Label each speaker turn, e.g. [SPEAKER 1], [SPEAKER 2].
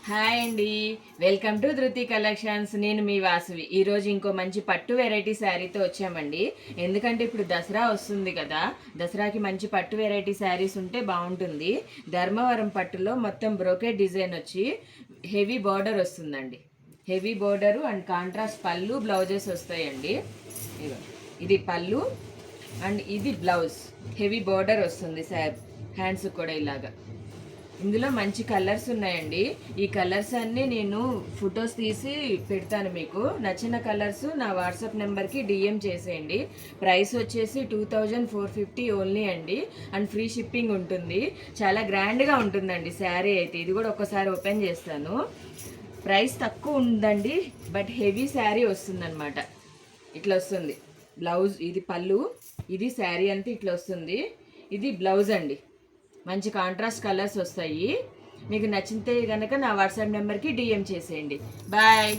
[SPEAKER 1] Hi అండి, welcome to ధృతి collections. నేను మీ వాసవి. ఈరోజు ఇంకో మంచి పట్టు వెరైటీ శారీతో వచ్చామండి. ఎందుకంటే ఇప్పుడు దసరా వస్తుంది కదా, దసరాకి మంచి పట్టు వెరైటీ శారీస్ ఉంటే బాగుంటుంది. ధర్మవరం పట్టులో మొత్తం బ్రోకెట్ డిజైన్ వచ్చి హెవీ బార్డర్ వస్తుందండి. హెవీ బార్డరు అండ్ కాంట్రాస్ట్ పళ్ళు బ్లౌజెస్ వస్తాయండి. ఇది పళ్ళు అండ్ ఇది బ్లౌజ్. హెవీ బార్డర్ వస్తుంది హ్యాండ్స్ కూడా ఇలాగా. ఇందులో మంచి కలర్స్ ఉన్నాయండి. ఈ కలర్స్ అన్నీ నేను ఫొటోస్ తీసి పెడతాను. మీకు నచ్చిన కలర్స్ నా వాట్సాప్ నెంబర్కి డిఎం చేసేయండి. ప్రైస్ వచ్చేసి 2450 ఓన్లీ అండి. అండ్ ఫ్రీ షిప్పింగ్ ఉంటుంది. చాలా గ్రాండ్గా ఉంటుందండి శారీ అయితే. ఇది కూడా ఒక్కసారి ఓపెన్ చేస్తాను. ప్రైస్ తక్కువ ఉందండి, బట్ హెవీ శారీ వస్తుందన్నమాట. ఇట్లా వస్తుంది బ్లౌజ్. ఇది పళ్ళు, ఇది శారీ అంతా ఇట్లా వస్తుంది. ఇది బ్లౌజ్ అండి. మంచి కాంట్రాస్ట్ కలర్స్ వస్తాయి. మీకు నచ్చితే కనుక నా వాట్సాప్ నెంబర్కి డిఎం చేసేయండి. బాయ్.